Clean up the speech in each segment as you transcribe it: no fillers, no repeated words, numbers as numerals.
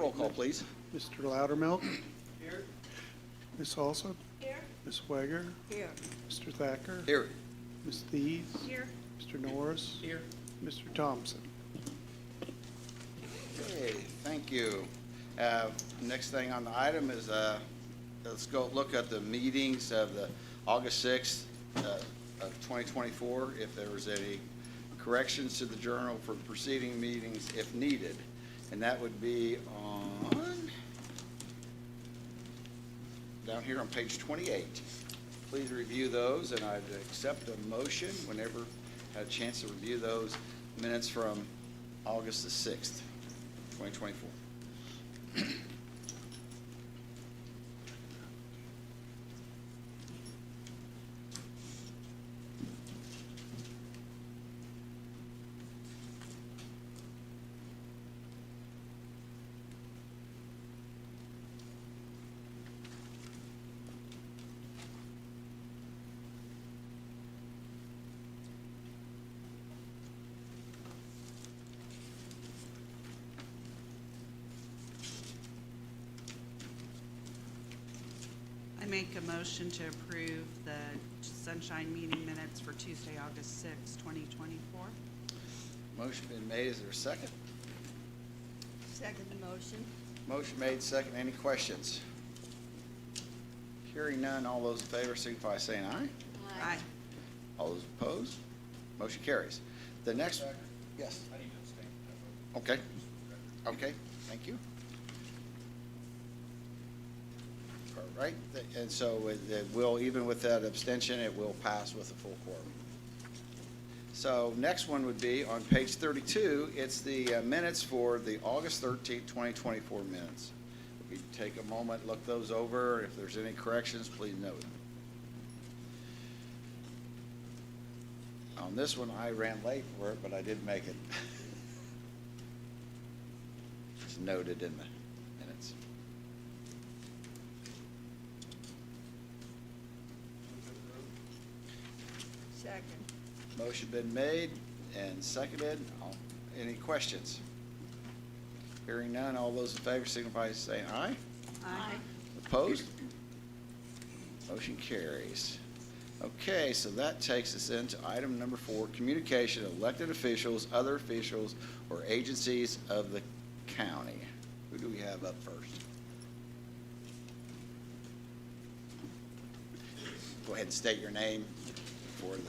Roll call, please. Mr. Loudermilk. Here. Ms. Halsted. Here. Ms. Weger. Here. Mr. Thacker. Here. Ms. Thies. Here. Mr. Norris. Here. Mr. Thompson. Okay, thank you. Next thing on the item is, let's go look at the meetings of the August 6th of 2024, if there was any corrections to the journal for preceding meetings if needed. And that would be on, down here on page 28. Please review those, and I'd accept a motion whenever had a chance to review those minutes from August the 6th, 2024. I make a motion to approve the Sunshine meeting minutes for Tuesday, August 6, 2024. Motion been made. Is there a second? Second the motion. Motion made, second. Any questions? Hearing none, all those in favor signify by saying aye. Aye. All those opposed? Motion carries. The next, yes, I need to abstain. okay. Okay, thank you. All right, and so it will, even with that abstention, it will pass with a full quorum. So next one would be on page 32, it's the minutes for the August 13th, 2024 minutes. We take a moment, look those over. If there's any corrections, please note them. On this one, I ran late for it, but I did make it. It's noted in the minutes. Second. Motion been made and seconded. Any questions? Hearing none, all those in favor signify by saying aye. Aye. Opposed? Motion carries. Okay, so that takes us into item number 4, communication of elected officials, other officials, or agencies of the county. Who do we have up first? Go ahead and state your name for the...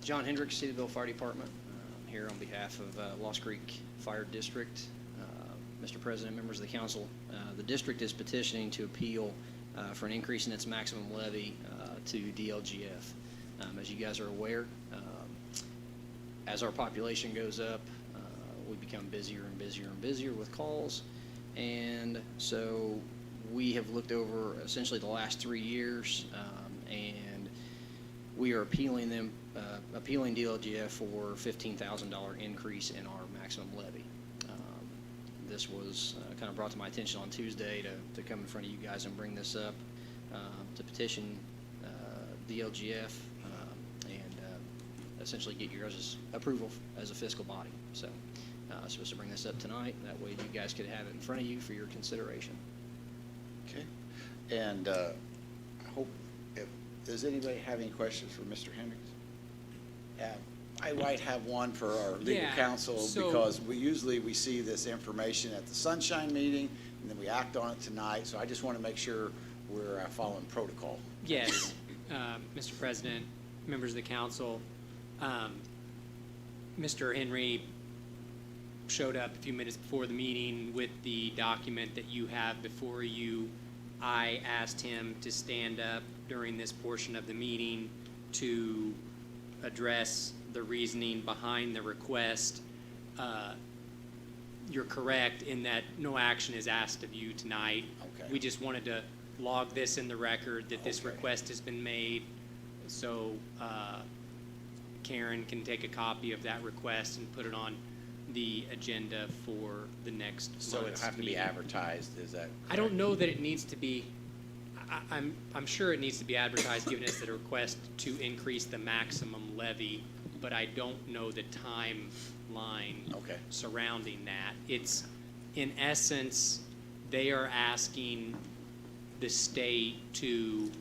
John Hendricks, Cedarville Fire Department. I'm here on behalf of Lost Creek Fire District. Mr. President, members of the council, the district is petitioning to appeal for an increase in its maximum levy to DLGF. As you guys are aware, as our population goes up, we become busier and busier and busier with calls. And so we have looked over essentially the last 3 years, and we are appealing DLGF for $15,000 increase in our maximum levy. This was kind of brought to my attention on Tuesday to come in front of you guys and bring this up, to petition DLGF and essentially get your guys' approval as a fiscal body. So I'm supposed to bring this up tonight. That way you guys could have it in front of you for your consideration. Okay. And I hope, does anybody have any questions for Mr. Hendricks? I might have one for our legal counsel, because we see this information at the Sunshine meeting, and then we act on it tonight. So I just want to make sure we're following protocol. Yes, Mr. President, members of the council, Mr. Henry showed up a few minutes before the meeting with the document that you have before you. I asked him to stand up during this portion of the meeting to address the reasoning behind the request. You're correct in that no action is asked of you tonight. Okay. We just wanted to log this in the record that this Okay. request has been made, so Karen can take a copy of that request and put it on the agenda for the next So it'll month's have to be meeting. advertised, is that? I don't know that it needs to be, I'm sure it needs to be advertised, given it's a request to increase the maximum levy, but I don't know the timeline Okay. surrounding that. It's, in essence, they are asking the state to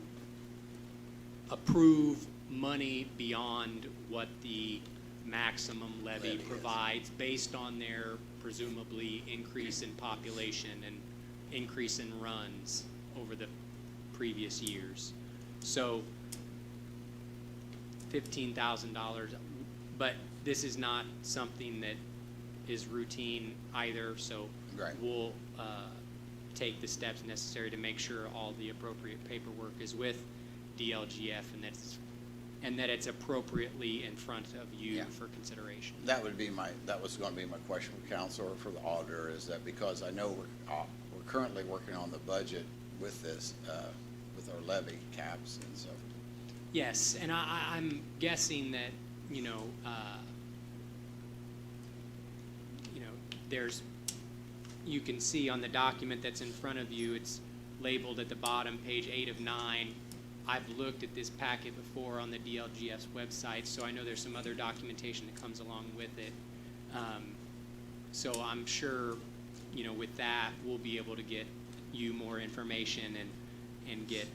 approve money beyond what the maximum Levy levy is. provides based on their presumably increase in population and increase in runs over the previous years. So $15,000, but this is not something that is routine either, so Right. we'll take the steps necessary to make sure all the appropriate paperwork is with DLGF and that it's appropriately in front of you Yeah. for consideration. That was going to be my question for council or for the auditor, is that because I know we're currently working on the budget with this, with our levy caps and so. Yes, and I'm guessing that, there's, you can see on the document that's in front of you, it's labeled at the bottom, page 8 of 9. I've looked at this packet before on the DLGF's website, so I know there's some other documentation that comes along with it. So I'm sure, with that, we'll be able to get you more information and get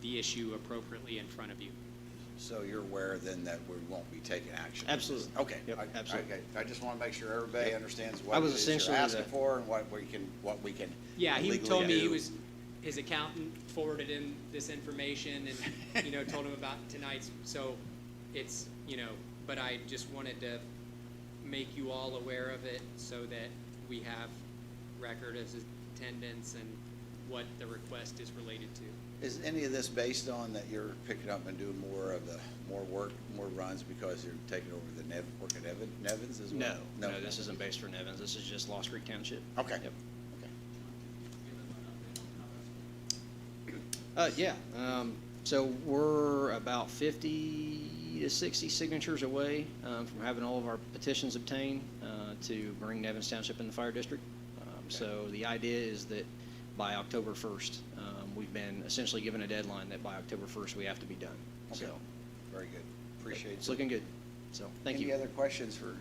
the issue appropriately in front of you. So you're aware then that we won't be taking action? Absolutely. Okay. Yep, absolutely. Okay. I just want to make sure everybody Yep. understands I what was it is you're essentially asking the- for and what we can Yeah, he legally told me do. his accountant forwarded him this information and, told him about tonight's, so it's, but I just wanted to make you all aware of it so that we have record of attendance and what the request is related to. Is any of this based on that you're picking up and doing more work, more runs because you're taking over the work at Nevins as well? No, this isn't based for Nevins. This is just Lost Creek Township. Okay. Yep. Okay. Yeah, so we're about 50 to 60 signatures away from having all of our petitions obtained to bring Nevins Township in the fire district. So the idea is that by October 1st, we've been essentially given a deadline that by October 1st we have to be done. Okay. So Very good. Appreciate it. it's looking good. So thank you. Any other questions for?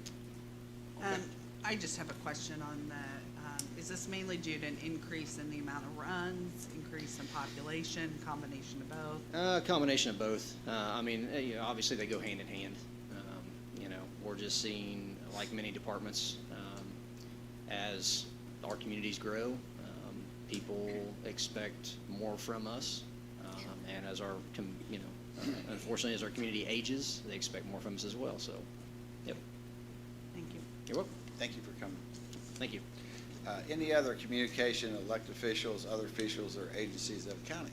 I just have a question on the, is this mainly due to an increase in the amount of runs, increase in population, combination of both? A combination of both. Obviously they go hand in hand. We're just seeing, like many departments, as our communities grow, people expect more from us. And as our, unfortunately, as our community ages, they expect more from us as well. So, yep. Thank you. You're welcome. Thank you for coming. Thank you. Any other communication, elected officials, other officials, or agencies of the county?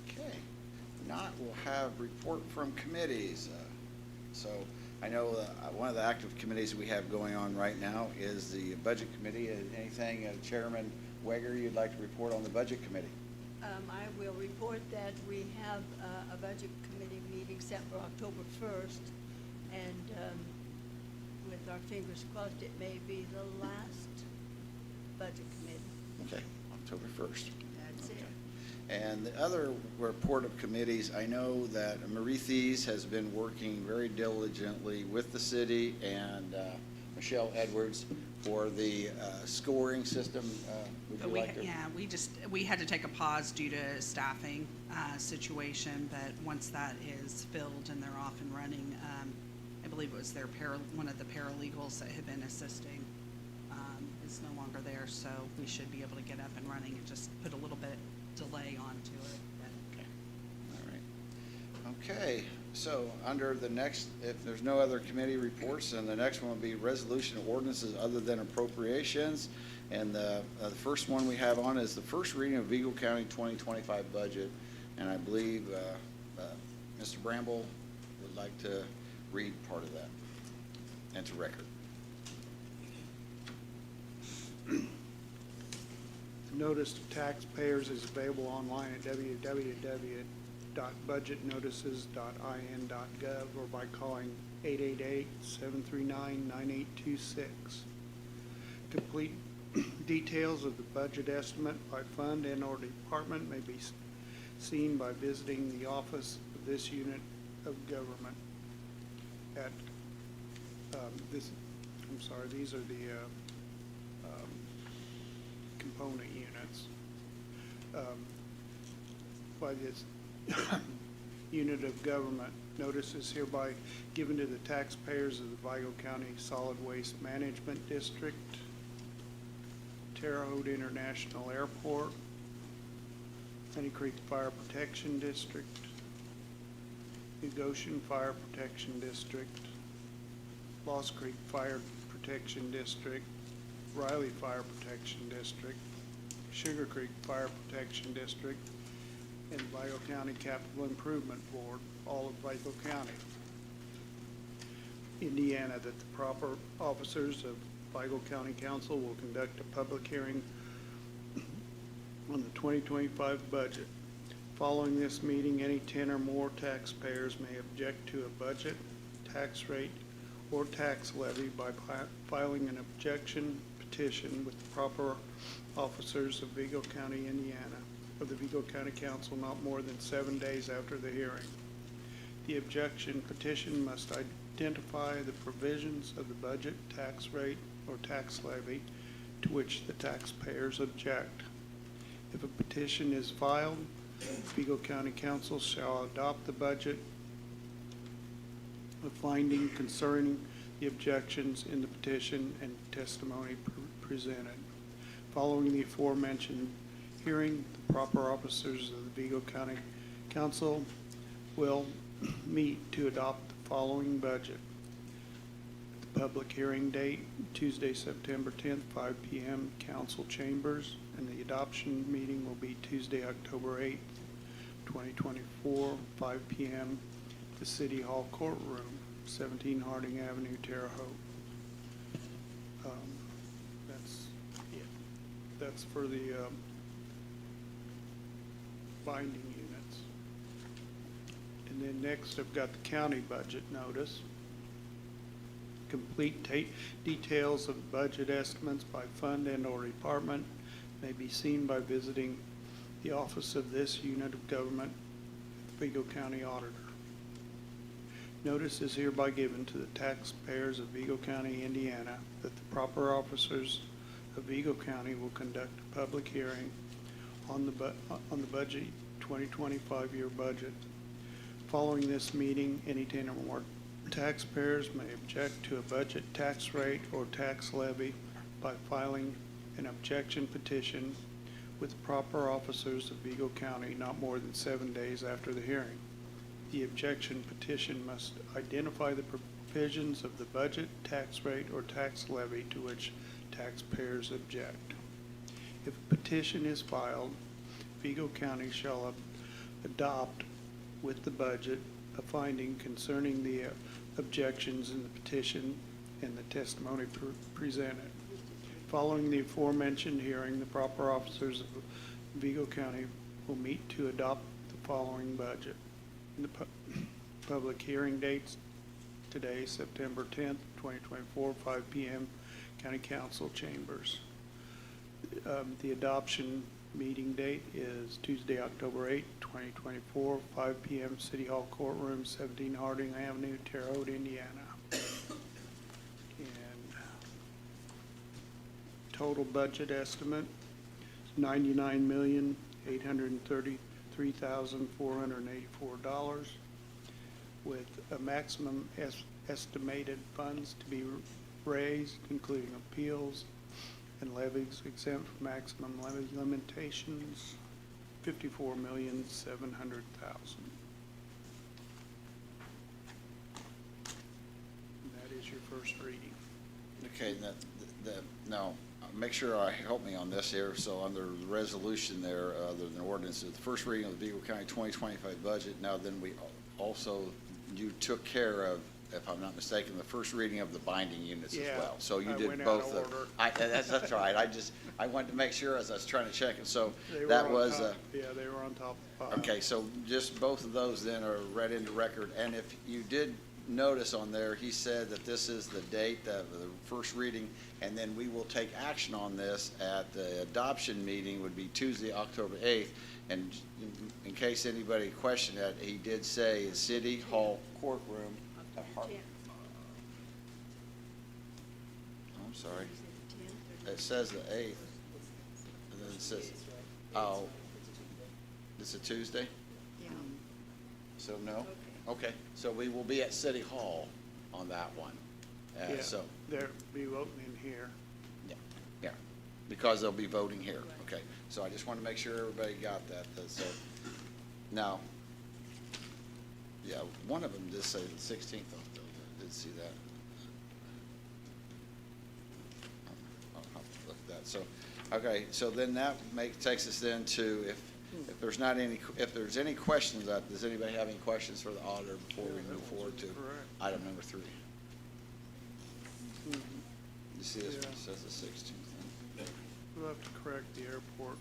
Okay. If not, we'll have report from committees. So I know one of the active committees we have going on right now is the Budget Committee. Anything, Chairman Weger, you'd like to report on the Budget Committee? I will report that we have a budget committee meeting set for October 1st, and with our fingers crossed, it may be the last budget committee. Okay, October 1st. That's it. And the other report of committees, I know that Marie Thies has been working very diligently with the city and Michelle Edwards for the scoring system. Would But you like to? we had to take a pause due to staffing situation, but once that is filled and they're off and running, I believe it was one of the paralegals that had been assisting is no longer there, so we should be able to get up and running. It just put a little bit delay onto it. Okay. All right. Okay, so under the next, if there's no other committee reports, then the next one will be resolution of ordinances other than appropriations. And the first one we have on is the first reading of Eagle County 2025 budget. And I believe Mr. Bramble would like to read part of that into record. The notice to taxpayers is available online at www.eaglecounty.gov. www.budgetnotices.in.gov or by calling 888-739-9826. Complete details of the budget estimate by fund and/or department may be seen by visiting the office of this unit of government at these are the component units. By this unit of government, notice is hereby given to the taxpayers of the Vigo County Solid Waste Management District, Terre Haute International Airport, Honey Creek Fire Protection District, New Goshen Fire Protection District, Lost Creek Fire Protection District, Riley Fire Protection District, Sugar Creek Fire Protection District, and Vigo County Capital Improvement Board, all of Vigo County, Indiana, that the proper officers of Vigo County Council will conduct a public hearing on the 2025 budget. Following this meeting, any 10 or more taxpayers may object to a budget, tax rate, or tax levy by filing an objection petition with the proper officers of Vigo County, Indiana, of the Vigo County Council not more than 7 days after the hearing. The objection petition must identify the provisions of the budget, tax rate, or tax levy to which the taxpayers object. If a petition is filed, Vigo County Council shall adopt the budget, the finding concerning the objections in the petition and testimony presented. Following the aforementioned hearing, the proper officers of the Vigo County Council will meet to adopt the following budget. The public hearing date, Tuesday, September 10th, 5 p.m., council chambers, and the adoption meeting will be Tuesday, October 8th, 2024, 5 p.m., the City Hall courtroom, 17 Harding Avenue, Terre Haute. That's it. That's for the binding units. And then next I've got the county budget notice. Complete details of budget estimates by fund and/or department may be seen by visiting the office of this unit of government, the Vigo County Auditor. Notice is hereby given to the taxpayers of Vigo County, Indiana, that the proper officers of Vigo County will conduct a public hearing on the budget 2025 year budget. Following this meeting, any 10 or more taxpayers may object to a budget, tax rate, or tax levy by filing an objection petition with the proper officers of Vigo County not more than 7 days after the hearing. The objection petition must identify the provisions of the budget, tax rate, or tax levy to which taxpayers object. If a petition is filed, Vigo County shall adopt with the budget a finding concerning the objections in the petition and the testimony presented. Following the aforementioned hearing, the proper officers of Vigo County will meet to adopt the following budget. The public hearing dates today, September 10th, 2024, 5 p.m., County Council Chambers. The adoption meeting date is Tuesday, October 8th, 2024, 5 p.m., City Hall Courtroom, 17 Harding Avenue, Terre Haute, Indiana. And total budget estimate is $99,833,484, with a maximum estimated funds to be raised, including appeals and levies exempt from maximum levy limitations, $54,700,000. That is your first reading. Okay, now, make sure I help me on this here. So under the resolution there, other than ordinance, the first reading of the Vigo County 2025 budget. Now then you took care of if I'm not mistaken, the first reading of the binding units as Yeah, well. So you I did went out both. of order. That's all right. I wanted to make sure as I was trying to check it. So They were that on was, top- Yeah, they were on top of file. okay, so just both of those then are read into record. And if you did notice on there, he said that this is the date of the first reading, and then we will take action on this at the adoption meeting, would be Tuesday, October 8th. And in case anybody questioned that, he did say City Hall courtroom at Hart. Tenth. I'm sorry. Is it 10th or It says the 8th. And then it says, oh, it's a Tuesday? Yeah. So no? Okay. Okay, so we will be at City Hall on that one. Yeah, So, they'll be voting in here. yeah, because they'll be voting here. Okay, so I just want to make sure everybody got that. So, now, yeah, one of them did say the 16th. I did see that. I'll have to look at that. So, okay, so then that takes us then to if there's not any, if there's any questions, does anybody have any questions for the auditor before we move forward to Correct. item number 3? Mhm. You see this one, Yeah. it says the 16th. We'll have to correct the airport.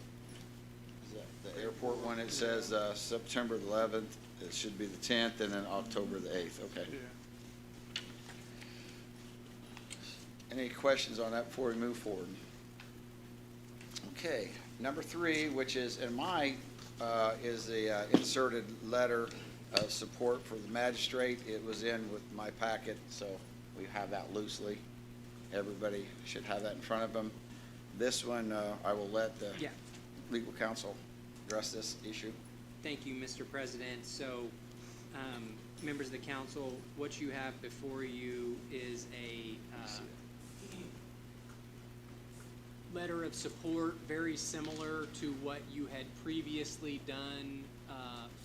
Is that the airport one, it says September 11th, it should be the 10th, and then October the 8th, okay. Yeah. Any questions on that before we move forward? Okay, number 3, which is in my, is the inserted letter of support for the magistrate. It was in with my packet, so we have that loosely. Everybody should have that in front of them. This one, I will let the Yeah. legal counsel address this issue. Thank you, Mr. President. So, members of the council, what you have before you is a letter of support, very similar to what you had previously done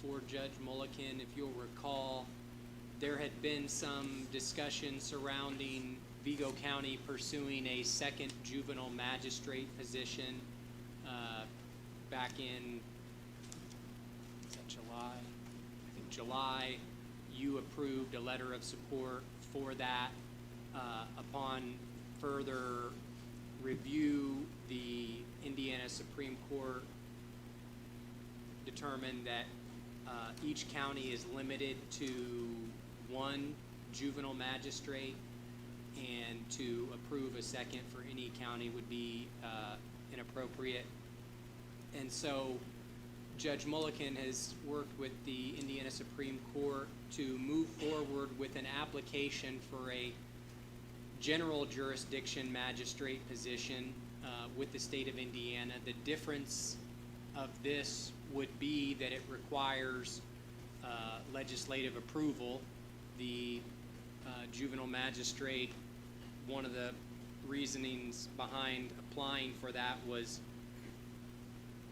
for Judge Mulliken. If you'll recall, there had been some discussion surrounding Vigo County pursuing a second juvenile magistrate position back in, is that July? I think July. You approved a letter of support for that. Upon further review, the Indiana Supreme Court determined that each county is limited to one juvenile magistrate, and to approve a second for any county would be inappropriate. And so Judge Mulliken has worked with the Indiana Supreme Court to move forward with an application for a general jurisdiction magistrate position with the state of Indiana. The difference of this would be that it requires legislative approval. The juvenile magistrate, one of the reasonings behind applying for that was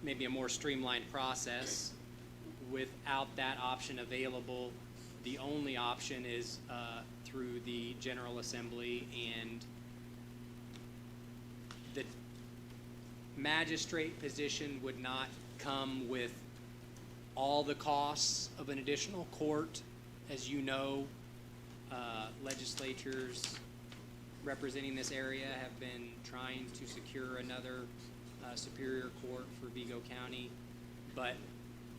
maybe a more streamlined process. Without that option available, the only option is through the General Assembly, and the magistrate position would not come with all the costs of an additional court. As you know, legislatures representing this area have been trying to secure another superior court for Vigo County, but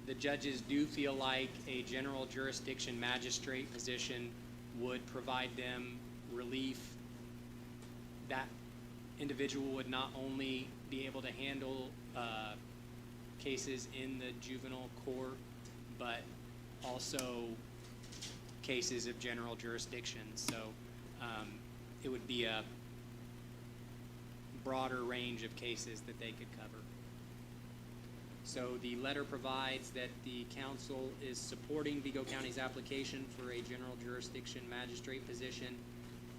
the judges do feel like a general jurisdiction magistrate position would provide them relief. That individual would not only be able to handle cases in the juvenile court, but also cases of general jurisdiction. So it would be a broader range of cases that they could cover. So the letter provides that the council is supporting Vigo County's application for a general jurisdiction magistrate position,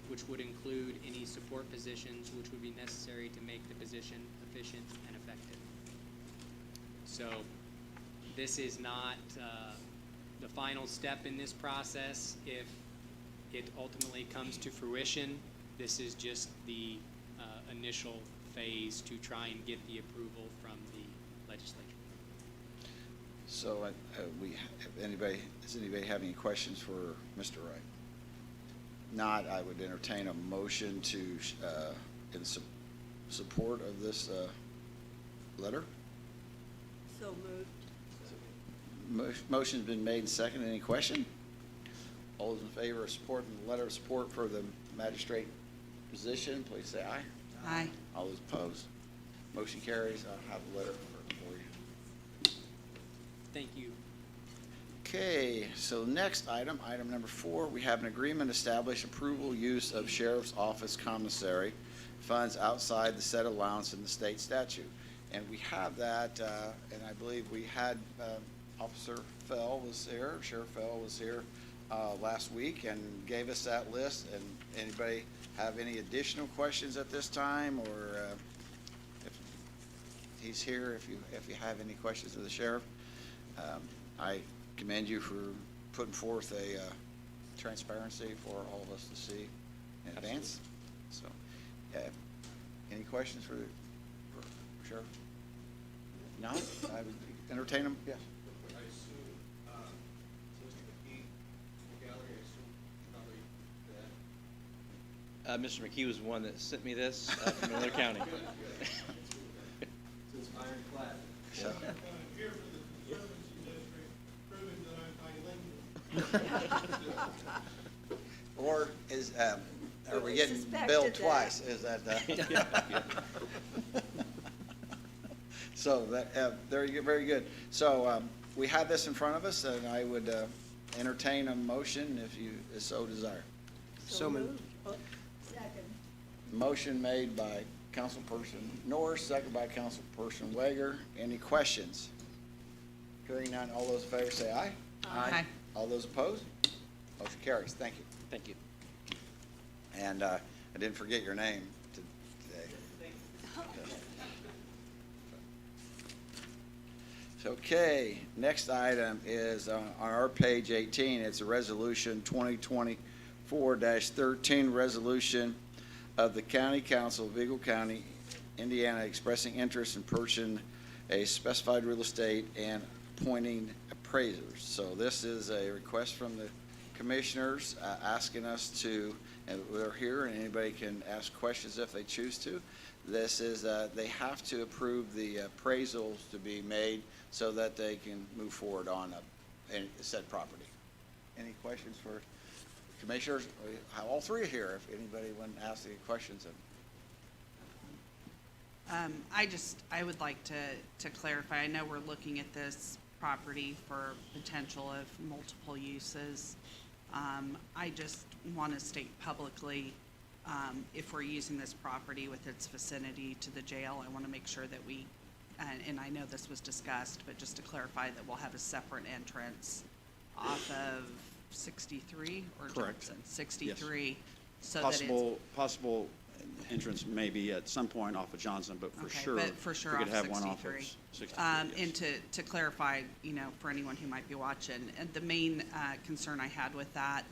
which would include any support positions which would be necessary to make the position efficient and effective. So this is not the final step in this process. If it ultimately comes to fruition, this is just the initial phase to try and get the approval from the legislature. So does anybody have any questions for Mr. Wright? not, I would entertain a motion to, in support of this letter. So moved. Motion's been made and seconded. Any question? All those in favor of supporting the letter of support for the magistrate position, please say aye. Aye. All those opposed? Motion carries. I'll have a letter for you. Thank you. Okay, so next item, item number 4, we have an agreement to establish approval use of sheriff's office commissary funds outside the set allowance in the state statute. And we have that, and I believe we had Officer Fell was here, Sheriff Fell was here last week and gave us that list. And anybody have any additional questions at this time, or if he's here, if you have any questions of the sheriff? I commend you for putting forth a transparency for all of us to see in advance. So, any questions for Sheriff? No? I would entertain them. Yes. I assume, since McKee, the gallery, I assume probably that. Mr. McKee was the one that sent me this from another county. Since ironclad. So, Here for the Conservancy District, proving that I'm bilingual. or is, are we We getting suspected billed that. twice? Is that, so that, very good. So, we have this in front of us, and I would entertain a motion if you so desire. So moved. Oh, second. Motion made by Councilperson Norris, second by Councilperson Wager. Any questions? Hearing none, all those in favor say aye. Aye. All those opposed? Motion carries. Thank you. Thank you. And I didn't forget your name today. Okay, next item is on our page 18. It's a resolution 2024-13, resolution of the County Council of Eagle County, Indiana, expressing interest in purchasing a specified real estate and appointing appraisers. So this is a request from the commissioners asking us to, and we're here, and anybody can ask questions if they choose to. This is, they have to approve the appraisals to be made so that they can move forward on a said property. Any questions for commissioners? We have all three here, if anybody wants to ask any questions. I would like to clarify, I know we're looking at this property for potential of multiple uses. I just want to state publicly, if we're using this property with its vicinity to the jail, I want to make sure that we, and I know this was discussed, but just to clarify that we'll have a separate entrance off of 63 or Correct. Johnson? 63, so that it's. Possible entrance maybe at some point off of Johnson, but for Okay, sure. but for sure we could off have one off of 63. 63, And yes. to clarify, for anyone who might be watching, and the main concern I had with that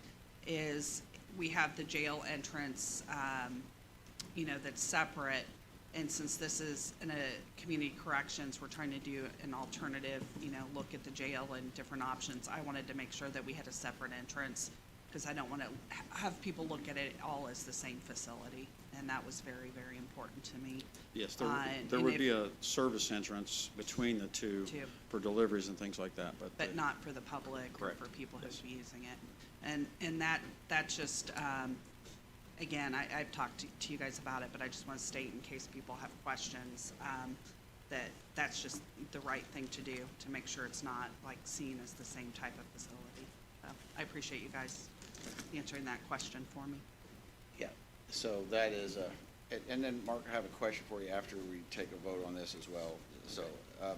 is we have the jail entrance, that's separate. And since this is in a community corrections, we're trying to do an alternative, look at the jail and different options. I wanted to make sure that we had a separate entrance because I don't want to have people look at it all as the same facility. And that was very, very important to me. Yes, and there would if- be a service entrance between the two Two. for deliveries and things like that, But not for the public or Correct. for people who Yes. would be using it. And that's just, again, I've talked to you guys about it, but I just want to state in case people have questions, that that's just the right thing to do, to make sure it's not like seen as the same type of facility. So I appreciate you guys answering that question for me. Yeah, so that is, and then Mark, I have a question for you after we take a vote on this as well. So,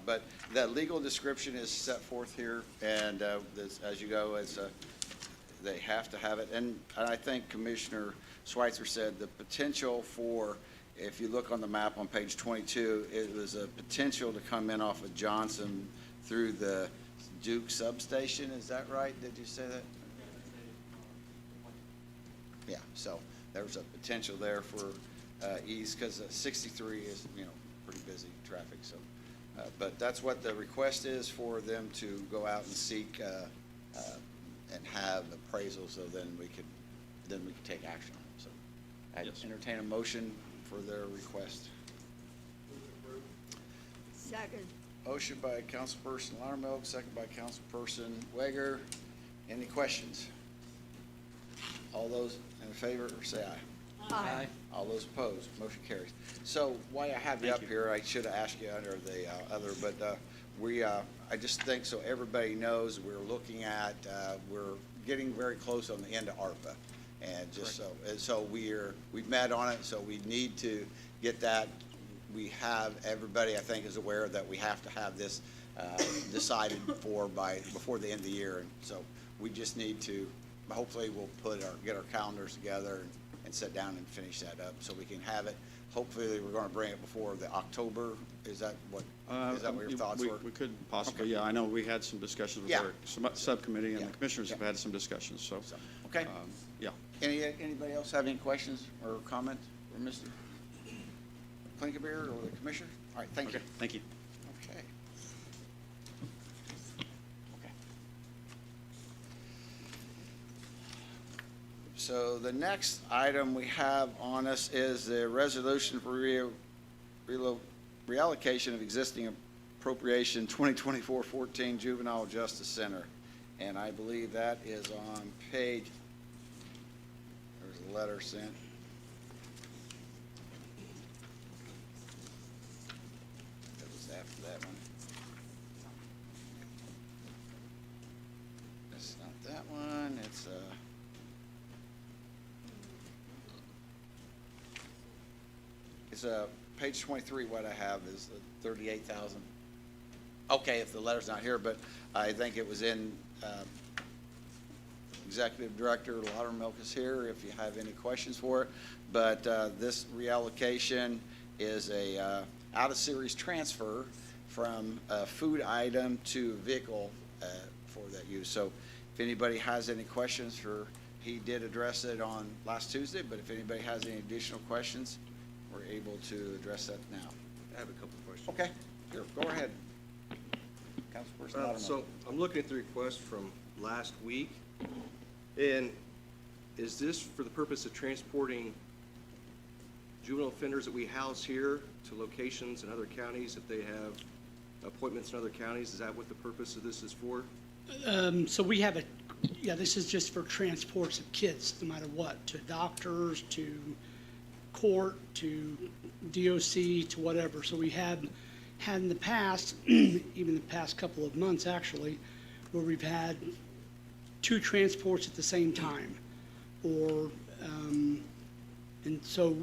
but that legal description is set forth here, and as you go, they have to have it. And I think Commissioner Schweitzer said the potential for, if you look on the map on page 22, it was a potential to come in off of Johnson through the Duke substation. Is that right? Did you say that? Yeah, so there's a potential there for ease, because 63 is, pretty busy traffic, so. But that's what the request is, for them to go out and seek and have appraisals, so then we could then we can take action on it, so. I Yes. entertain a motion for their request. Second. Motion by Councilperson Loudermilk, second by Councilperson Wager. Any questions? All those in favor, say aye. Aye. All those opposed, motion carries. So while I have you Thank up you. here, I should have asked you under the other, but I just think so everybody knows, we're looking at, we're getting very close on the end of ARPA. And just so, and so we've met on it, so we need to get that. We have, everybody I think is aware that we have to have this decided before the end of the year. And so we just need to, hopefully we'll get our calendars together and sit down and finish that up so we can have it. Hopefully, we're gonna bring it before the October, is that what your thoughts were? We could possibly, Okay. yeah, I know we had some discussions with Yeah. our subcommittee, and Yeah. the commissioners have Yeah. had some discussions, so. So, okay. Yeah. Anybody else have any questions or comments for Mr. Klinkenbeer or the commissioner? All right, thank you. Okay, thank you. Okay. Okay. So the next item we have on us is the resolution for reallocation of existing appropriation 2024-14 Juvenile Justice Center. And I believe that is on page, there's a letter sent. That was after that one. That's not that one, it's page 23, what I have is the 38,000. Okay, if the letter's not here, but I think it was in, Executive Director Loudermilk is here if you have any questions for it. But this reallocation is a out-of-series transfer from a food item to vehicle for that use. So if anybody has any questions he did address it on last Tuesday, but if anybody has any additional questions, we're able to address that now. I have a couple of questions. Okay, here, go ahead. Councilperson Loudermilk. So I'm looking at the request from last week, and is this for the purpose of transporting juvenile offenders that we house here to locations in other counties if they have appointments in other counties? Is that what the purpose of this is for? So we have this is just for transports of kids, no matter what, to doctors, to court, to DOC, to whatever. So we had in the past, even the past couple of months actually, where we've had 2 transports at the same time. And so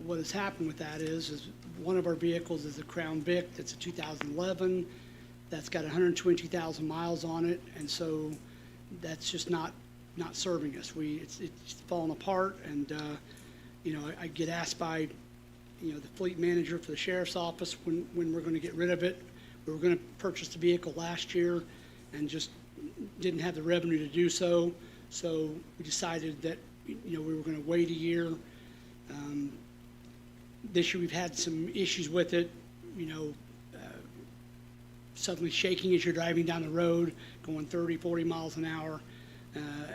what has happened with that is one of our vehicles is a Crown Vic that's a 2011, that's got 122,000 miles on it, and so that's just not serving us. It's falling apart, and I get asked by the fleet manager for the sheriff's office when we're going to get rid of it. We were going to purchase the vehicle last year and just didn't have the revenue to do so. So we decided that we were going to wait a year. This year we've had some issues with it, suddenly shaking as you're driving down the road, going 30, 40 miles an hour.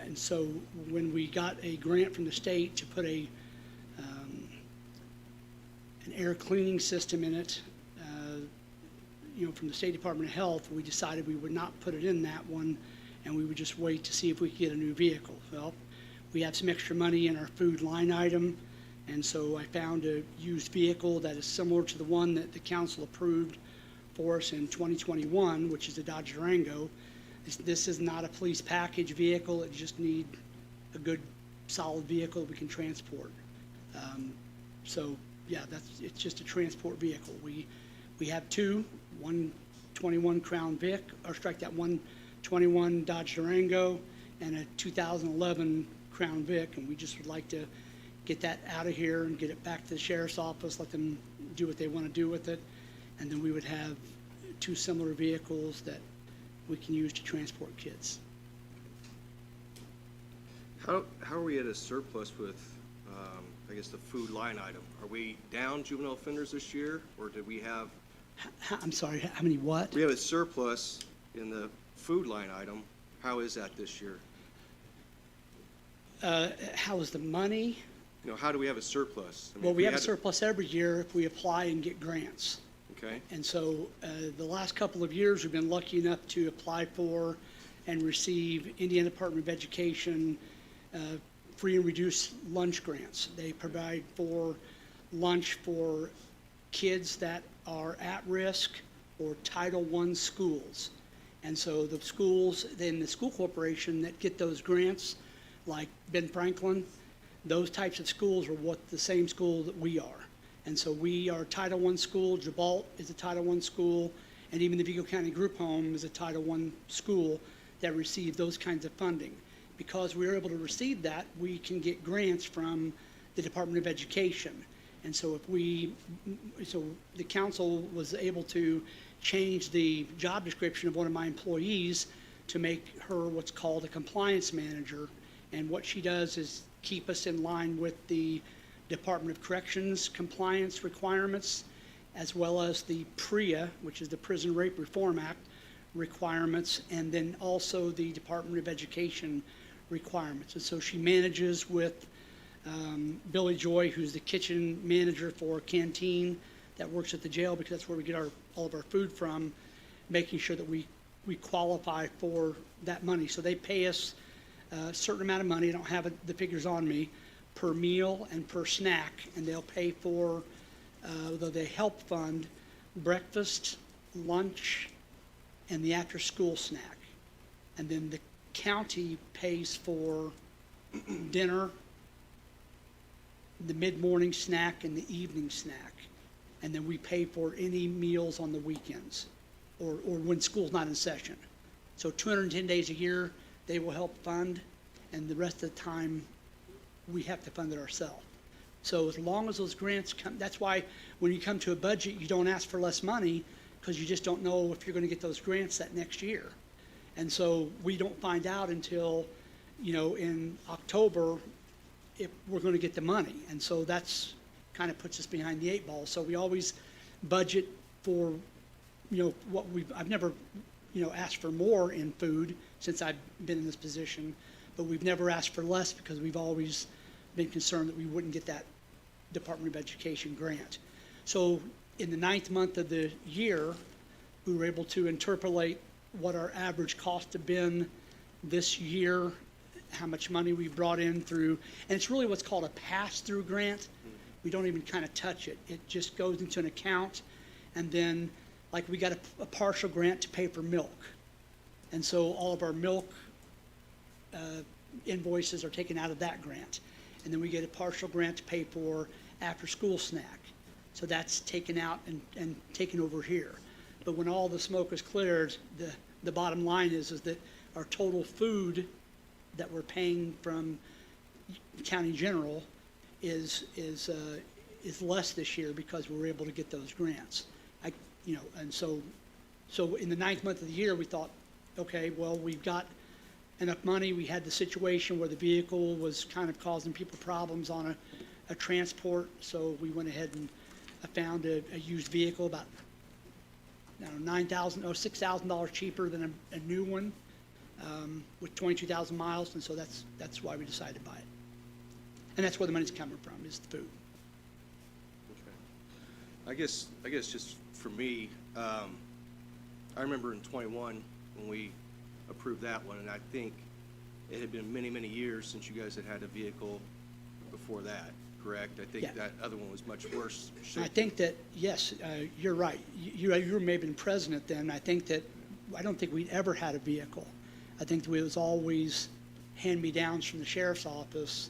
And so when we got a grant from the state to put an air cleaning system in it, from the State Department of Health, we decided we would not put it in that one, and we would just wait to see if we could get a new vehicle. Well, we have some extra money in our food line item, and so I found a used vehicle that is similar to the one that the council approved for us in 2021, which is a Dodge Durango. This is not a police package vehicle. It just need a good, solid vehicle we can transport. It's just a transport vehicle. We have 2, one 21 Crown Vic, one 21 Dodge Durango, and a 2011 Crown Vic, and we just would like to get that out of here and get it back to the sheriff's office, let them do what they want to do with it, and then we would have 2 similar vehicles that we can use to transport kids. How are we at a surplus with, the food line item? Are we down juvenile offenders this year, or did we have? I'm sorry, how many what? We have a surplus in the food line item. How is that this year? How is the money? You know, how do we have a surplus? I mean, Well, if we have a had- surplus every year if we apply and get grants. Okay, And so the last couple of years, we've been lucky enough to apply for and receive Indiana Department of Education free and reduced lunch grants. They provide for lunch for kids that are at risk or Title I schools. And so the schools, then the school corporation that get those grants, like Ben Franklin, those types of schools are what the same school that we are. And so we are Title I school, Jabalt is a Title I school, and even the Vigo County Group Home is a Title I school that receive those kinds of funding. Because we're able to receive that, we can get grants from the Department of Education. And so so the council was able to change the job description of one of my employees to make her what's called a compliance manager. And what she does is keep us in line with the Department of Corrections compliance requirements, as well as the PREA, which is the Prison Rape Reform Act requirements, and then also the Department of Education requirements. And so she manages with Billy Joy, who's the kitchen manager for a canteen that works at the jail, because that's where we get all of our food from, making sure that we qualify for that money. So they pay us a certain amount of money, I don't have the figures on me, per meal and per snack, and they'll pay for, though they help fund breakfast, lunch, and the after-school snack. And then the county pays for dinner, the mid-morning snack, and the evening snack. And then we pay for any meals on the weekends or when school's not in session. So 210 days a year, they will help fund, and the rest of the time, we have to fund it ourselves. So as long as those grants come, that's why when you come to a budget, you don't ask for less money, because you just don't know if you're going to get those grants that next year. And so we don't find out until, in October, if we're going to get the money. And so that's kind of puts us behind the eight ball. So we always budget for, I've never, asked for more in food since I've been in this position, but we've never asked for less because we've always been concerned that we wouldn't get that Department of Education grant. So in the 9th month of the year, we were able to interpolate what our average cost have been this year, how much money we brought in through, and it's really what's called a pass-through grant. We don't even kind of touch it. It just goes into an account, and then, like, we got a partial grant to pay for milk. And so all of our milk invoices are taken out of that grant. And then we get a partial grant to pay for after-school snack. So that's taken out and taken over here. But when all the smoke is cleared, the bottom line is that our total food that we're paying from County General is less this year because we're able to get those grants. And so in the 9th month of the year, we thought, okay, well, we've got enough money. We had the situation where the vehicle was kind of causing people problems on a transport, so we went ahead and found a used vehicle about, $9,000 or $6,000 cheaper than a new one, with 22,000 miles, and so that's why we decided to buy it. And that's where the money's coming from, is the food. okay. I guess just for me, I remember in '21 when we approved that one, and I think it had been many, many years since you guys had a vehicle before that, correct? I think Yeah. that other one was much worse shape. I think that, yes, you're right. You may have been president then. I don't think we'd ever had a vehicle. I think it was always hand-me-downs from the sheriff's office.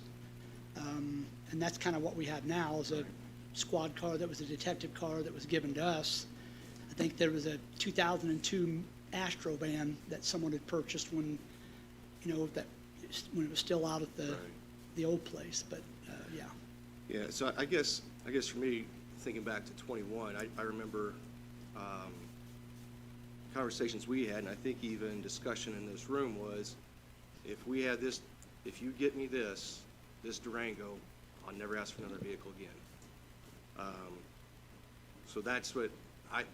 And that's kind of what we have now, is a squad car that was a detective car that was given to us. I think there was a 2002 Astro van that someone had purchased when it was still out at the old place, but, yeah. Yeah, so I guess for me, thinking back to '21, I remember conversations we had, and I think even discussion in this room was, if we had this, if you get me this Durango, I'll never ask for another vehicle again. So that's what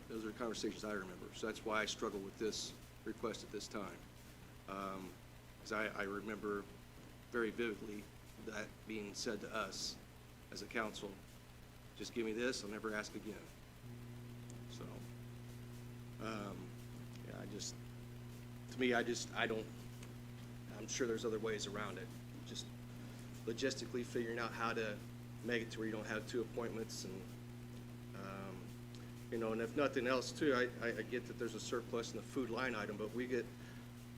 those are conversations I remember. So that's why I struggle with this request at this time. Because I remember very vividly that being said to us as a council, just give me this, I'll never ask again. So, yeah, I don't, I'm sure there's other ways around it. Just logistically figuring out how to make it to where you don't have two appointments and, and if nothing else too, I get that there's a surplus in the food line item, but we get,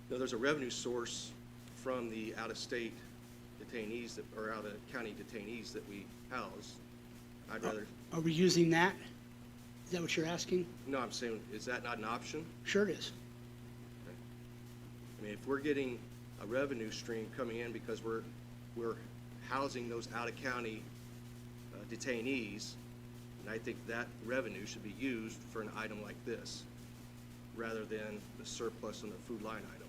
there's a revenue source from the out-of-state detainees or out-of-county detainees that we house. I'd rather, Are we using that? Is that what you're asking? no, I'm saying, is that not an option? Sure it is. I mean, if we're getting a revenue stream coming in because we're housing those out-of-county detainees, and I think that revenue should be used for an item like this, rather than the surplus in the food line item.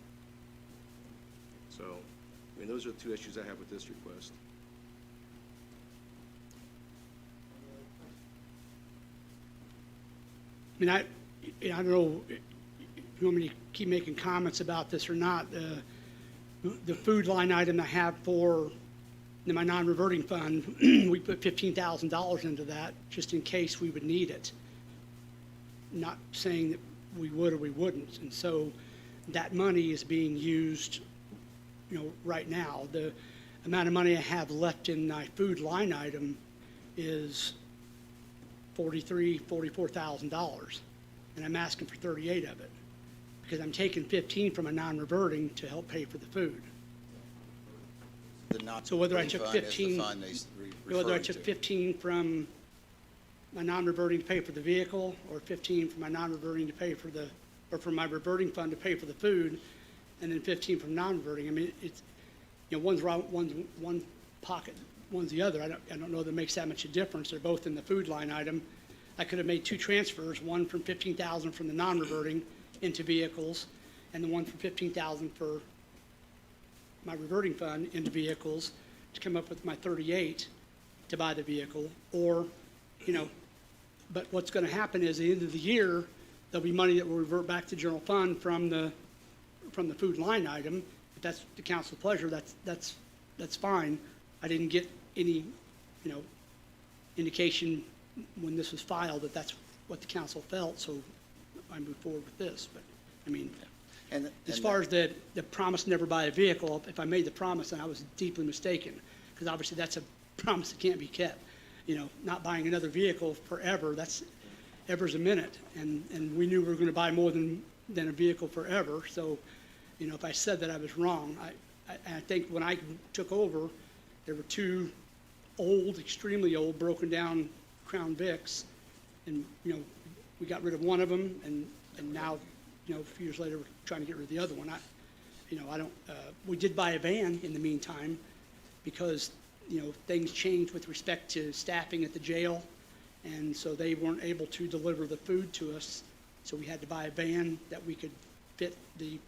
So, I mean, those are the two issues I have with this request. I mean, I don't know if you want me to keep making comments about this or not. The food line item I have for my non-reverting fund, we put $15,000 into that just in case we would need it. Not saying that we would or we wouldn't. And so that money is being used, right now. The amount of money I have left in my food line item is $44,000, and I'm asking for 38 of it because I'm taking 15 from a non-reverting to help pay for the food. The not So whether I reverting took fund is the 15 fund they Whether I referring took to. 15 from my non-reverting to pay for the vehicle, or 15 from my non-reverting to pay for or from my reverting fund to pay for the food, and then 15 from non-reverting. I mean, it's, one's one pocket, one's the other. I don't know that it makes that much a difference. They're both in the food line item. I could have made two transfers, one from 15,000 from the non-reverting into vehicles, and the one from 15,000 for my reverting fund into vehicles to come up with my 38 to buy the vehicle, or, but what's going to happen is at the end of the year, there'll be money that will revert back to general fund from the food line item. If that's the council's pleasure, that's fine. I didn't get any, indication when this was filed that that's what the council felt, so I moved forward with this. But, I mean, as far as the promise never buy a vehicle, if I made the promise, then I was deeply mistaken, because obviously that's a promise that can't be kept. Not buying another vehicle forever, that's ever's a minute, and we knew we were going to buy more than a vehicle forever. So, if I said that, I was wrong. I think when I took over, there were two old, extremely old, broken down Crown Vics, and we got rid of one of them, and now, a few years later, we're trying to get rid of the other one. We did buy a van in the meantime because, things changed with respect to staffing at the jail, and so they weren't able to deliver the food to us. So we had to buy a van that we could fit the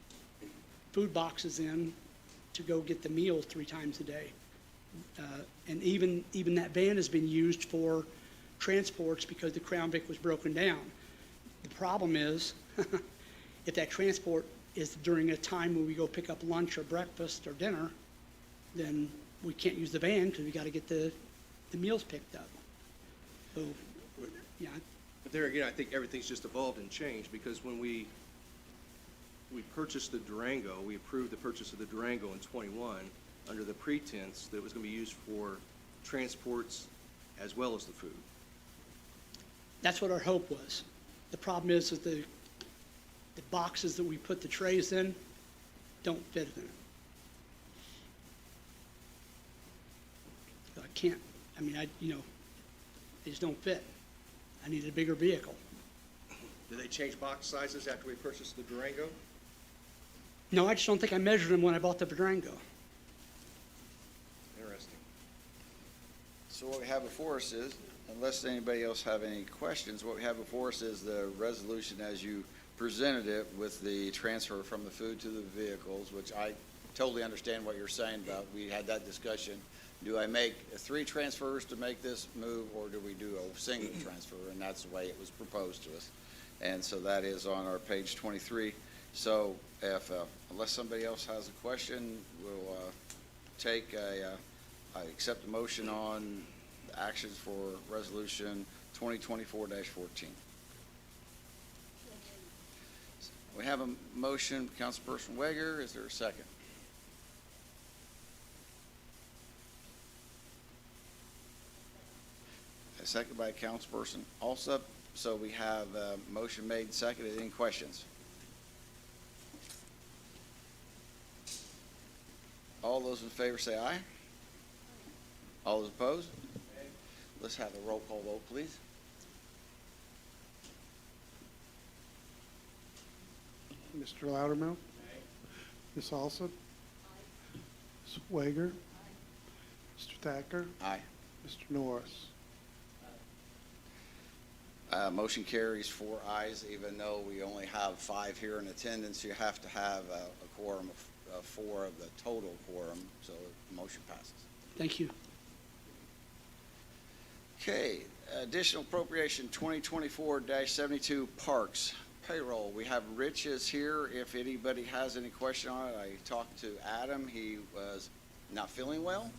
food boxes in to go get the meals 3 times a day. And even that van has been used for transports because the Crown Vic was broken down. The problem is, if that transport is during a time when we go pick up lunch or breakfast or dinner, then we can't use the van because we got to get the meals picked up. So, yeah, But there again, I think everything's just evolved and changed, because when we purchased the Durango, we approved the purchase of the Durango in '21 under the pretense that it was going to be used for transports as well as the food. that's what our hope was. The problem is that the boxes that we put the trays in don't fit in it. So I can't, they just don't fit. I needed a bigger vehicle. Did they change box sizes after we purchased the Durango? No, I just don't think I measured them when I bought the Durango. Interesting. So what we have before us is, unless anybody else have any questions, what we have before us is the resolution as you presented it with the transfer from the food to the vehicles, which I totally understand what you're saying about. We had that discussion. Do I make 3 transfers to make this move, or do we do a single transfer? And that's the way it was proposed to us. And so that is on our page 23. So if, unless somebody else has a question, we'll I accept the motion on the actions for Resolution 2024-14. We have a motion, Councilperson Weger. Is there a second? A second by Councilperson Alsup. So we have a motion made and seconded. Any questions? All those in favor say aye. All those opposed? Let's have a roll call vote, please. Mr. Loudermilk? Ms. Alsop? Ms. Wager? Mr. Thacker? Aye. Mr. Norris? Motion carries 4 ayes, even though we only have 5 here in attendance. You have to have a quorum of 4 of the total quorum, so the motion passes. Thank you. Okay, additional appropriation 2024-72 parks payroll. We have Rich is here. If anybody has any question on it, I talked to Adam. He was not feeling well,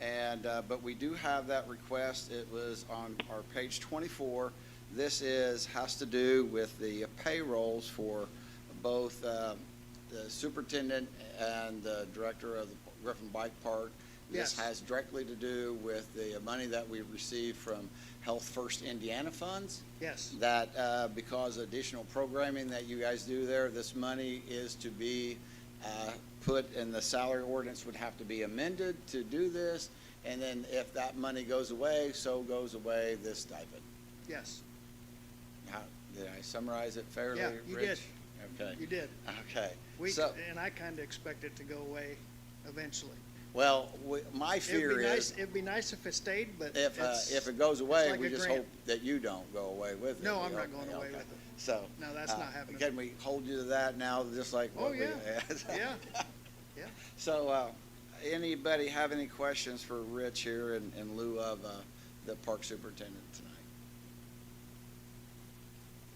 and but we do have that request. It was on our page 24. This has to do with the payrolls for both the superintendent and the director of the Griffin Bike Park. This Yes. has directly to do with the money that we received from Health First Indiana funds. Yes. That because additional programming that you guys do there, this money is to be put in the salary ordinance, would have to be amended to do this. And then if that money goes away, so goes away this stipend. Yes, How, did I summarize it fairly, Yeah, you Rich? did. Okay. you did. Okay. We, So, and I kind of expect it to go away eventually. well, my fear is, It'd be nice if it stayed, but if it goes away, like we a just grant. hope that you don't go away with it. No, We I'm not hope- going away okay. with it. So. No, that's not happening. Can we hold you to that now, just like Oh, what we? yeah. Yeah. Yeah. So, anybody have any questions for Rich here in lieu of, the park superintendent tonight?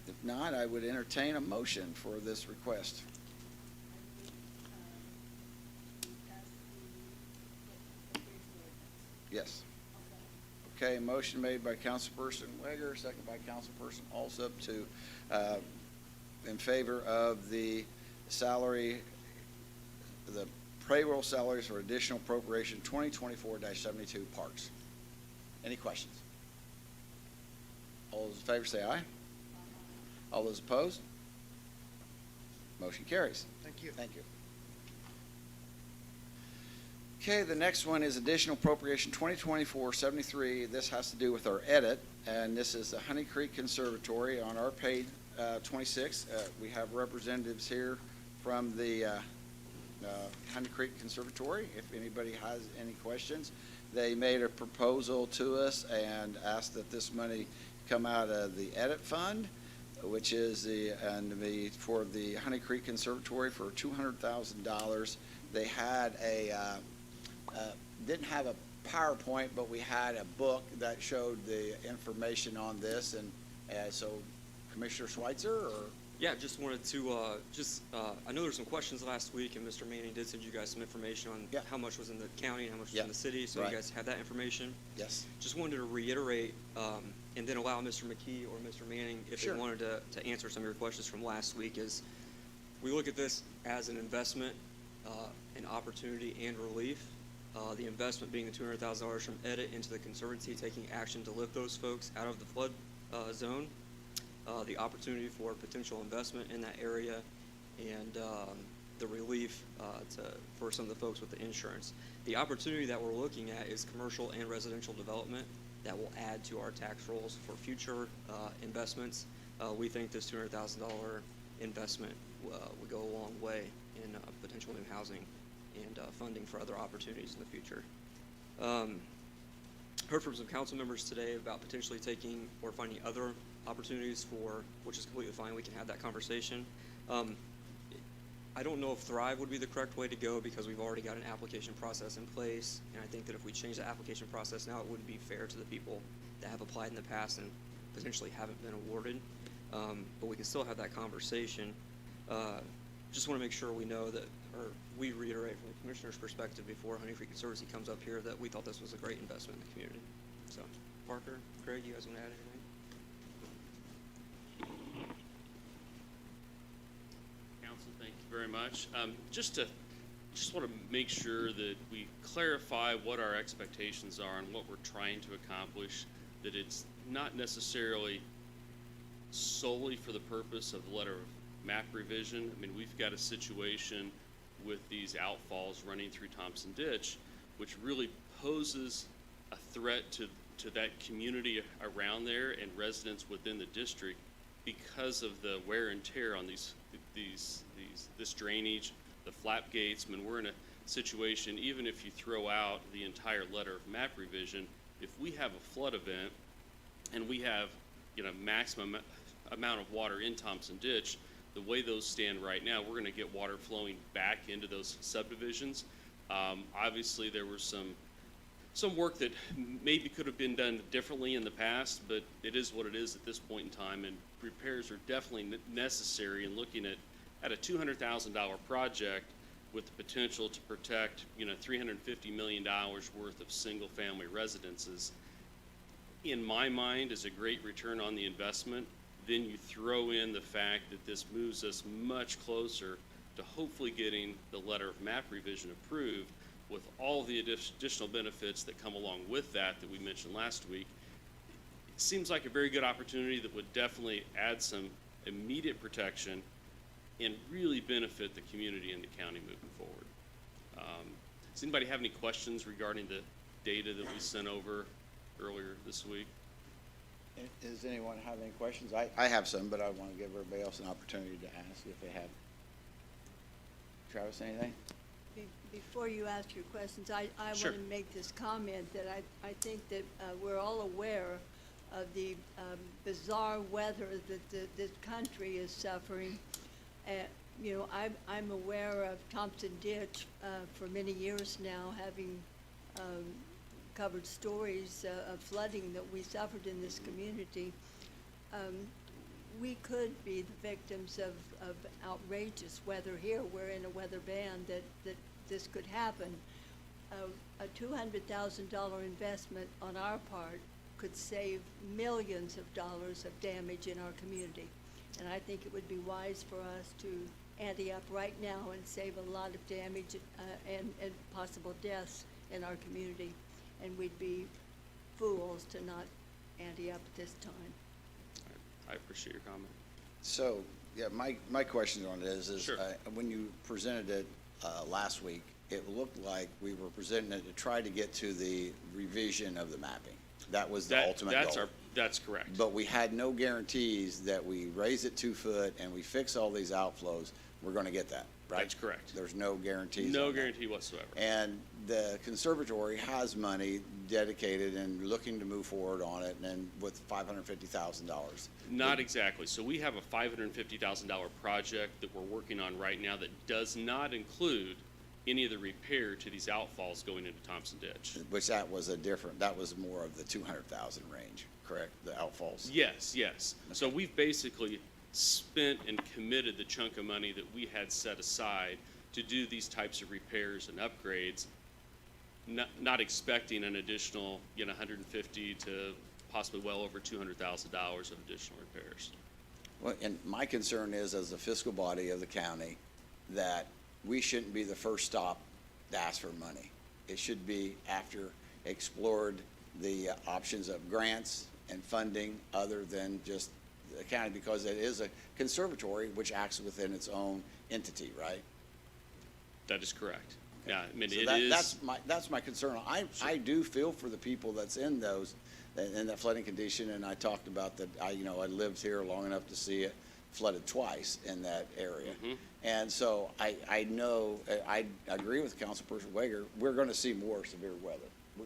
If not, I would entertain a motion for this request. Yes. Okay, motion made by Councilperson Weger, second by Councilperson Alsup to, in favor of the salary, the payroll salaries for additional appropriation 2024-72 parks. Any questions? All those in favor say aye. All those opposed? Motion carries. Thank you. Thank you. Okay, the next one is additional appropriation 2024-73. This has to do with our edit, and this is the Honey Creek Conservatory on our page 26. We have representatives here from the Honey Creek Conservatory. If anybody has any questions, they made a proposal to us and asked that this money come out of the edit fund, which is for the Honey Creek Conservatory for $200,000. They had didn't have a PowerPoint, but we had a book that showed the information on this, and so Commissioner Schweitzer, or? Yeah, just wanted to, I know there were some questions last week, and Mr. Manning did send you guys some information on Yeah. how much was in the county and how much was Yeah. in the city, so Right. you guys have that information. Yes. Just wanted to reiterate, and then allow Mr. McKee or Mr. Manning, if Sure. they wanted to answer some of your questions from last week, is we look at this as an investment, an opportunity and relief. The investment being the $200,000 from edit into the conservancy, taking action to lift those folks out of the flood zone. The opportunity for potential investment in that area, and the relief for some of the folks with the insurance. The opportunity that we're looking at is commercial and residential development that will add to our tax rolls for future investments. We think this $200,000 investment would go a long way in potential new housing and funding for other opportunities in the future. Heard from some council members today about potentially taking or finding other opportunities which is completely fine, we can have that conversation. I don't know if Thrive would be the correct way to go because we've already got an application process in place, and I think that if we change the application process now, it wouldn't be fair to the people that have applied in the past and potentially haven't been awarded. But we can still have that conversation. Just want to make sure we know that or we reiterate from the commissioner's perspective before Honey Creek Conservancy comes up here that we thought this was a great investment in the community. So, Parker, Craig, you guys want to add anything? Council, thank you very much. Just want to make sure that we clarify what our expectations are and what we're trying to accomplish, that it's not necessarily solely for the purpose of the letter of map revision. I mean, we've got a situation with these outfalls running through Thompson Ditch, which really poses a threat to that community around there and residents within the district because of the wear and tear on this drainage, the flap gates. I mean, we're in a situation, even if you throw out the entire letter of map revision, if we have a flood event and we have, maximum amount of water in Thompson Ditch, the way those stand right now, we're going to get water flowing back into those subdivisions. Obviously, there was some work that maybe could have been done differently in the past, but it is what it is at this point in time, and repairs are definitely necessary. And looking at a $200,000 project with the potential to protect, $350 million worth of single-family residences, in my mind, is a great return on the investment. Then you throw in the fact that this moves us much closer to hopefully getting the letter of map revision approved with all the additional benefits that come along with that we mentioned last week. It seems like a very good opportunity that would definitely add some immediate protection and really benefit the community and the county moving forward. Does anybody have any questions regarding the data that we sent over earlier this week? Does anyone have any questions? I have some, but I want to give everybody else an opportunity to ask if they have. Travis, anything? Before you ask your questions, I Sure. want to make this comment that I think that we're all aware of the bizarre weather that this country is suffering. I'm aware of Thompson Ditch for many years now, having covered stories of flooding that we suffered in this community. We could be the victims of outrageous weather here. We're in a weather band that this could happen. A $200,000 investment on our part could save millions of dollars of damage in our community. And I think it would be wise for us to ante up right now and save a lot of damage and possible deaths in our community. And we'd be fools to not ante up at this time. I appreciate your comment. So, yeah, my question on it is Sure. When you presented it last week, it looked like we were presenting it to try to get to the revision of the mapping. That was the ultimate goal. That's correct. But we had no guarantees that we raise it 2 foot and we fix all these outflows, we're going to get that, right? That's correct. There's no guarantees. No on that. guarantee whatsoever. And the conservatory has money dedicated and looking to move forward on it, and with $550,000. Not exactly. So we have a $550,000 project that we're working on right now that does not include any of the repair to these outfalls going into Thompson Ditch. Which that was more of the 200,000 range, correct? The outfalls? Yes. So we've basically spent and committed the chunk of money that we had set aside to do these types of repairs and upgrades, not expecting an additional, $150 to possibly well over $200,000 of additional repairs. Well, and my concern is, as the fiscal body of the county, that we shouldn't be the first stop to ask for money. It should be after explored the options of grants and funding other than just the county, because it is a conservatory which acts within its own entity, right? That is correct. Yeah, I mean, So it that- is. That's my concern. I do feel for the people that's in that flooding condition, and I talked about that. I lived here long enough to see it flooded twice in that area. Mhm. And so I know, I agree with Councilperson Wager, we're going to see more severe weather.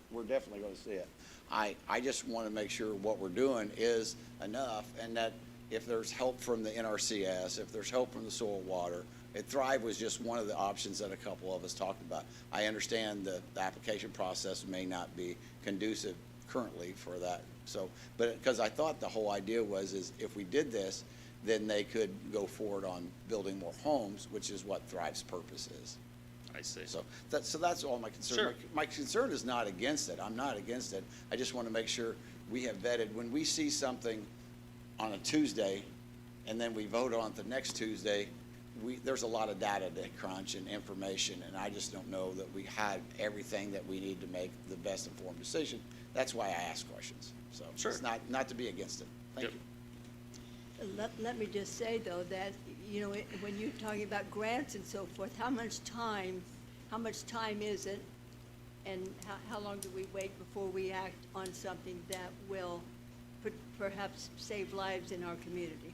We're definitely going to see it. I just want to make sure what we're doing is enough, and that if there's help from the NRCS, if there's help from the soil water, Thrive was just one of the options that a couple of us talked about. I understand the application process may not be conducive currently for that. So, but because I thought the whole idea is if we did this, then they could go forward on building more homes, which is what Thrive's purpose is. I see. So that's all my concern. Sure. My concern is not against it. I'm not against it. I just want to make sure we have vetted. When we see something on a Tuesday and then we vote on it the next Tuesday, there's a lot of data to crunch and information, and I just don't know that we had everything that we need to make the best informed decision. That's why I ask questions. So Sure. it's not to be against it. Thank Yep. you. Let me just say, though, that, when you're talking about grants and so forth, how much time is it? And how long do we wait before we act on something that will perhaps save lives in our community?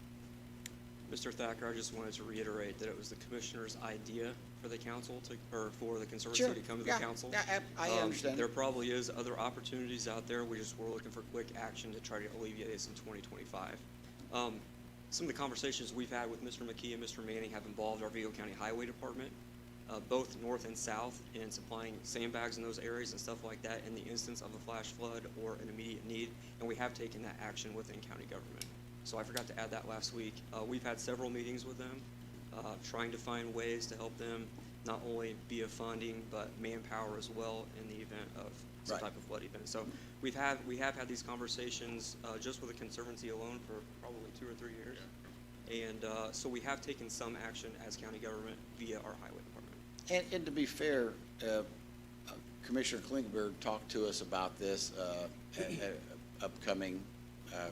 Mr. Thacker, I just wanted to reiterate that it was the commissioner's idea for the council or for the Conservancy Sure. to come to Yeah. the council. Yeah, I understand. There probably is other opportunities out there. We're looking for quick action to try to alleviate this in 2025. Some of the conversations we've had with Mr. McKee and Mr. Manning have involved our Vigo County Highway Department, both north and south, in supplying sandbags in those areas and stuff like that in the instance of a flash flood or an immediate need, and we have taken that action within county government. So I forgot to add that last week. We've had several meetings with them, trying to find ways to help them not only via funding, but manpower as well in the event of some Right. type of flood event. So we have had these conversations just with the Conservancy alone for probably 2 or 3 years. And so we have taken some action as county government via our highway department. And to be fair, Commissioner Klingberg talked to us about this at upcoming,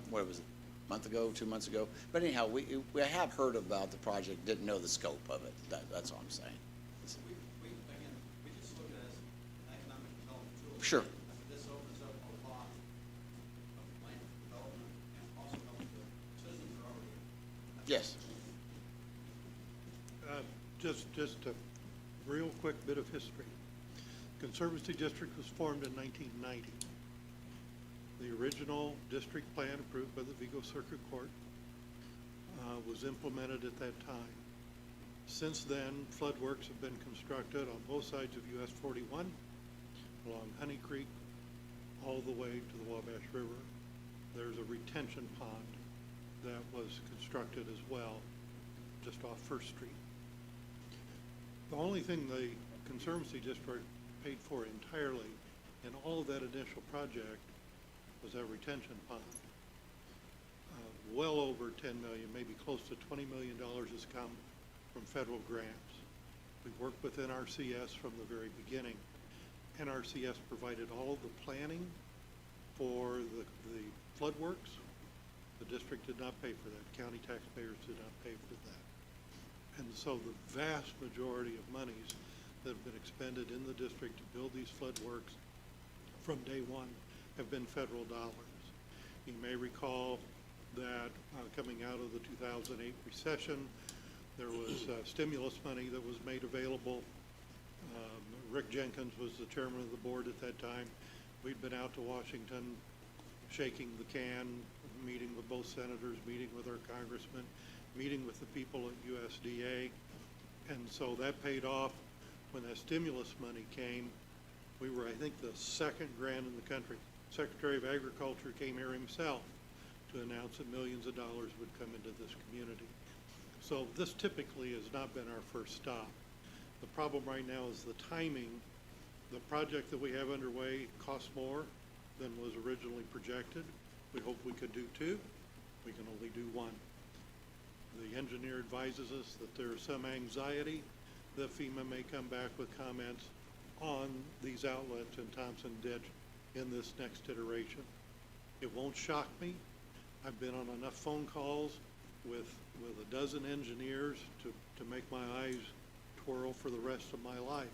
what was it, a month ago, 2 months ago? But anyhow, we have heard about the project, didn't know the scope of it. That's all I'm saying. We just look at it as an economic development tool. Sure. This opens up a lot of land development and also helps the citizens who are already. Yes. Just a real quick bit of history. Conservancy District was formed in 1990. The original district plan approved by the Vigo Circuit Court was implemented at that time. Since then, flood works have been constructed on both sides of US 41, along Honey Creek, all the way to the Wabash River. There's a retention pond that was constructed as well, just off First Street. The only thing the Conservancy District paid for entirely in all of that initial project was that retention pond. Well over 10 million, maybe close to $20 million has come from federal grants. We worked with NRCS from the very beginning. NRCS provided all of the planning for the flood works. The district did not pay for that. County taxpayers did not pay for that. And so the vast majority of monies that have been expended in the district to build these flood works from day one have been federal dollars. You may recall that coming out of the 2008 recession, there was stimulus money that was made available. Rick Jenkins was the chairman of the board at that time. We'd been out to Washington shaking the can, meeting with both senators, meeting with our congressmen, meeting with the people at USDA. And so that paid off. When that stimulus money came, we were, I think, the second grant in the country. Secretary of Agriculture came here himself to announce that millions of dollars would come into this community. So this typically has not been our first stop. The problem right now is the timing. The project that we have underway costs more than was originally projected. We hope we could do 2. We can only do 1. The engineer advises us that there is some anxiety that FEMA may come back with comments on these outlets in Thompson Ditch in this next iteration. It won't shock me. I've been on enough phone calls with a dozen engineers to make my eyes twirl for the rest of my life.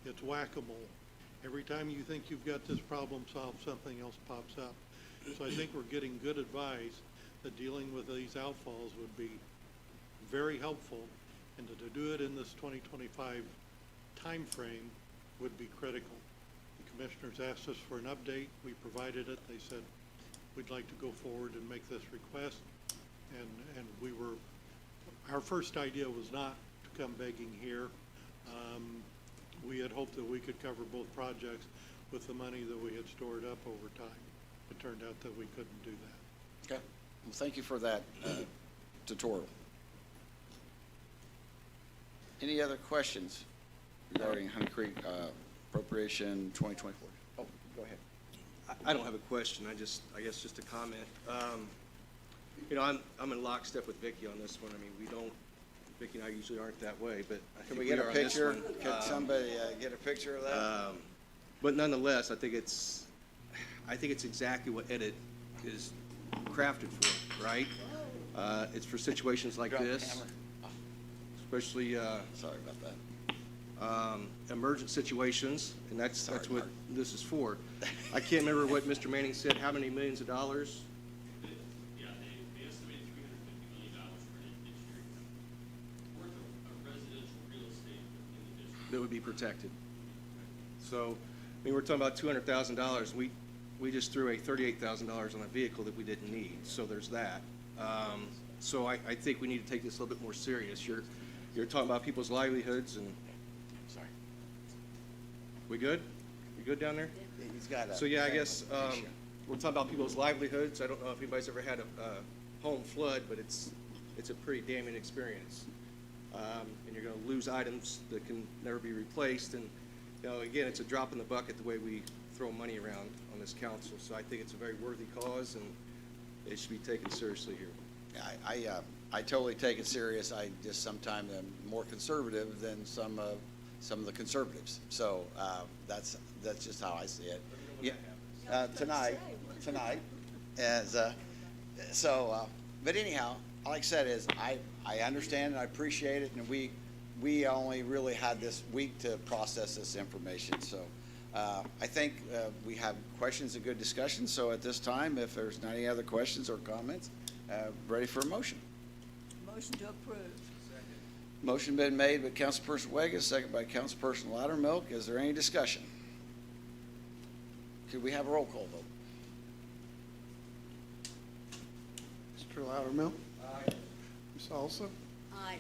It's whack-a-mole. Every time you think you've got this problem solved, something else pops up. So I think we're getting good advice that dealing with these outfalls would be very helpful, and to do it in this 2025 timeframe would be critical. The commissioners asked us for an update. We provided it. They said, we'd like to go forward and make this request. And our first idea was not to come begging here. We had hoped that we could cover both projects with the money that we had stored up over time. It turned out that we couldn't do that. Okay. Well, thank you for that tutorial. Any other questions regarding Honey Creek appropriation 2024? Oh, go ahead. I don't have a question, I guess just a comment. You know, I'm in lockstep with Vicky on this one. I mean, Vicky and I usually aren't that way, but I Can think we we get are a on this picture? one. Can somebody get a picture of that? But nonetheless, I think it's exactly what Edit is crafted for, right? It's for situations like Drop the this, hammer. especially, Sorry about that. emergent situations, and that's Sorry, what Mark. this is for. I can't remember what Mr. Manning said, how many millions of dollars? Yeah, they estimated $350 million for an engineering worth of residential real estate in the district. That would be protected. So, I mean, we're talking about $200,000. We just threw a $38,000 on a vehicle that we didn't need, so there's that. So I think we need to take this a little bit more serious. You're talking about people's livelihoods and, Sorry. we good? We good down there? He's got a. So, yeah, I guess, issue. we're talking about people's livelihoods. I don't know if anybody's ever had a home flood, but it's a pretty damning experience. And you're gonna lose items that can never be replaced, and, you know, again, it's a drop in the bucket the way we throw money around on this council, so I think it's a very worthy cause, and it should be taken seriously here. I totally take it serious. I just sometimes am more conservative than some of the conservatives. So that's just how I see it. Yeah, tonight, as but anyhow, like I said, is I understand and I appreciate it, and we only really had this week to process this information. So I think we have questions and good discussion. So at this time, if there's not any other questions or comments, ready for a motion. Motion to approve. Motion been made by Councilperson Wegas, second by Councilperson Loudermilk. Is there any discussion? Could we have a roll call vote? Mr. Loudermilk. Aye. Ms. Alsop. Aye.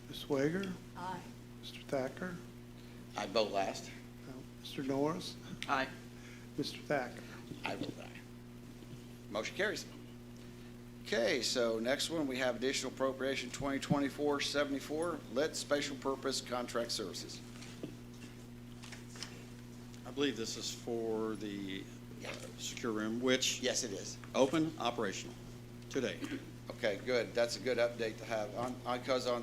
Ms. Swager. Aye. Mr. Thacker. I vote last. Mr. Norris. Aye. Mr. Thacker. I vote aye. Motion carries. Okay, so next one, we have additional appropriation 2024-74, lit special purpose contract services. I believe this is for the secure room, which Yes, it is. open operational today. Okay, good. That's a good update to have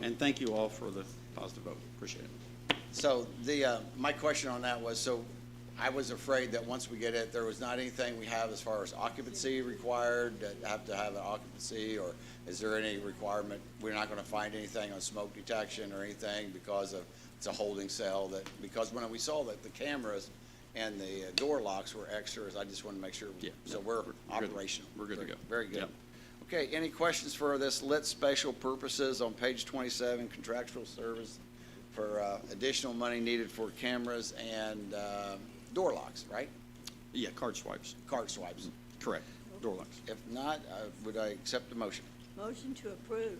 And thank you all for the positive vote. Appreciate it. So my question on that was, so I was afraid that once we get it, there was not anything we have as far as occupancy required, that have to have an occupancy, or is there any requirement? We're not going to find anything on smoke detection or anything because it's a holding cell because when we saw that the cameras and the door locks were extras, I just want to make sure. Yeah, So no, we're good. operational. We're good to go. Very good. Yep. Okay, any questions for this lit special purposes on page 27, contractual service for additional money needed for cameras and door locks, right? Yeah, card swipes. Card swipes. Correct. Door locks. If not, would I accept the motion? Motion to approve.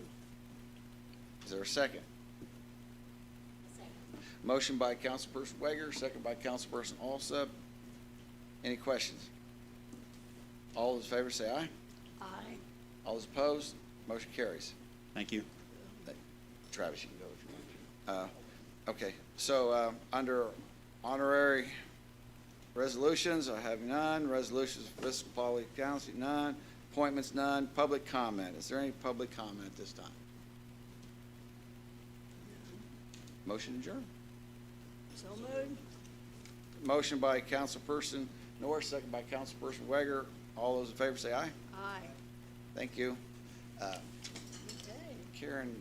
Is there a second? Motion by Councilperson Weger, second by Councilperson Alsop. Any questions? All those in favor say aye. Aye. All those opposed, motion carries. Thank you. Travis, you can go if you want to. Okay, so under honorary resolutions, I have none. Resolutions of fiscal policy council, none. Appointments, none. Public comment. Is there any public comment at this time? Motion adjourned. So moved. Motion by Councilperson Norris, second by Councilperson Weger. All those in favor say aye. Aye. Thank you. Okay. Karen,